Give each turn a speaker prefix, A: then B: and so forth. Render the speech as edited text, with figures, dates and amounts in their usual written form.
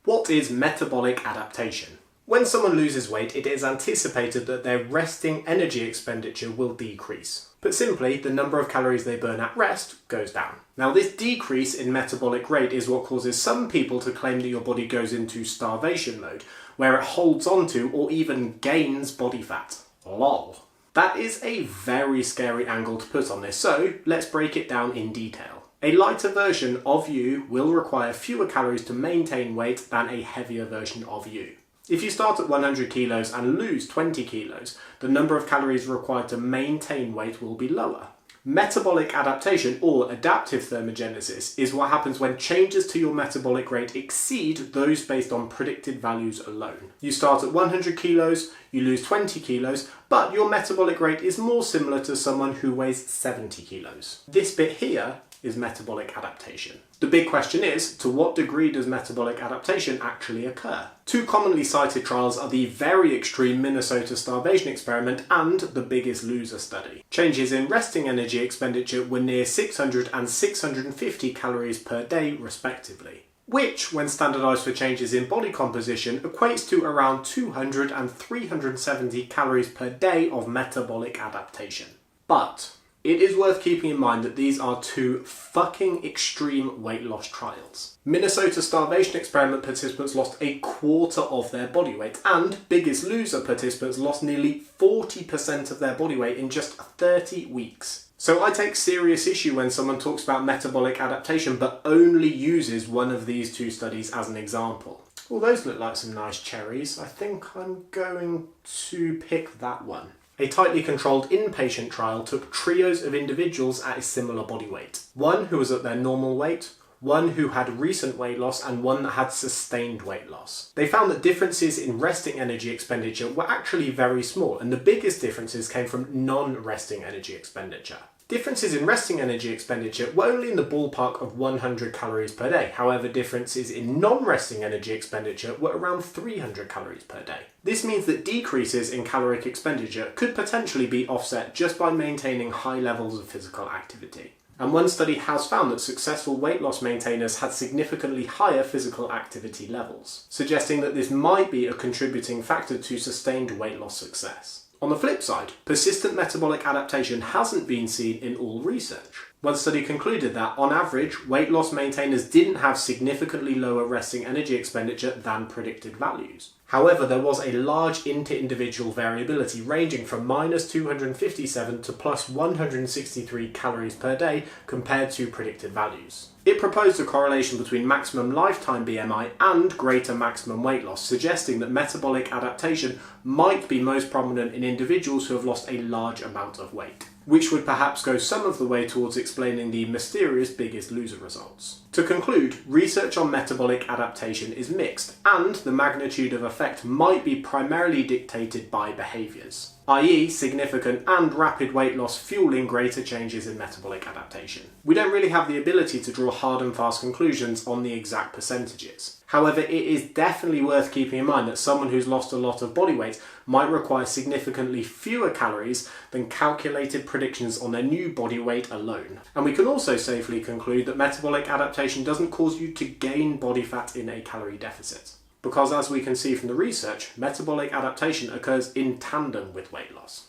A: What is metabolic adaptation? When someone loses weight, it is anticipated that their resting energy expenditure will decrease. Put simply, the number of calories they burn at rest goes down. Now, this decrease in metabolic rate is what causes some people to claim that your body goes into starvation mode, where it holds onto or even gains body fat. Lol. That is a very scary angle to put on this, so let's break it down in detail. A lighter version of you will require fewer calories to maintain weight than a heavier version of you. If you start at 100 kilos and lose 20 kilos, the number of calories required to maintain weight will be lower. Metabolic adaptation, or adaptive thermogenesis, is what happens when changes to your metabolic rate exceed those based on predicted values alone. You start at 100 kilos, you lose 20 kilos, but your metabolic rate is more similar to someone who weighs 70 kilos. This bit here is metabolic adaptation. The big question is, to what degree does metabolic adaptation actually occur? Two commonly cited trials are the very extreme Minnesota Starvation Experiment and the Biggest Loser study. Changes in resting energy expenditure were near 600 and 650 calories per day respectively, which, when standardised for changes in body composition, equates to around 200 and 370 calories per day of metabolic adaptation. But it is worth keeping in mind that these are two fucking extreme weight loss trials. Minnesota Starvation Experiment participants lost a quarter of their body weight, and Biggest Loser participants lost nearly 40% of their body weight in just 30 weeks. So I take serious issue when someone talks about metabolic adaptation but only uses one of these two studies as an example. Well, those look like some nice cherries. I think I'm going to pick that one. A tightly controlled inpatient trial took trios of individuals at a similar body weight. One who was at their normal weight, one who had recent weight loss, and one that had sustained weight loss. They found that differences in resting energy expenditure were actually very small, and the biggest differences came from non-resting energy expenditure. Differences in resting energy expenditure were only in the ballpark of 100 calories per day. However, differences in non-resting energy expenditure were around 300 calories per day. This means that decreases in caloric expenditure could potentially be offset just by maintaining high levels of physical activity. And one study has found that successful weight loss maintainers had significantly higher physical activity levels, suggesting that this might be a contributing factor to sustained weight loss success. On the flip side, persistent metabolic adaptation hasn't been seen in all research. One study concluded that, on average, weight loss maintainers didn't have significantly lower resting energy expenditure than predicted values. However, there was a large inter-individual variability ranging from -257 to +163 calories per day compared to predicted values. It proposed a correlation between maximum lifetime BMI and greater maximum weight loss, suggesting that metabolic adaptation might be most prominent in individuals who have lost a large amount of weight, which would perhaps go some of the way towards explaining the mysterious Biggest Loser results. To conclude, research on metabolic adaptation is mixed, and the magnitude of effect might be primarily dictated by behaviours, i.e. significant and rapid weight loss fueling greater changes in metabolic adaptation. We don't really have the ability to draw hard and fast conclusions on the exact percentages. However, it is definitely worth keeping in mind that someone who's lost a lot of body weight might require significantly fewer calories than calculated predictions on their new body weight alone. And we can also safely conclude that metabolic adaptation doesn't cause you to gain body fat in a calorie deficit, because as we can see from the research, metabolic adaptation occurs in tandem with weight loss.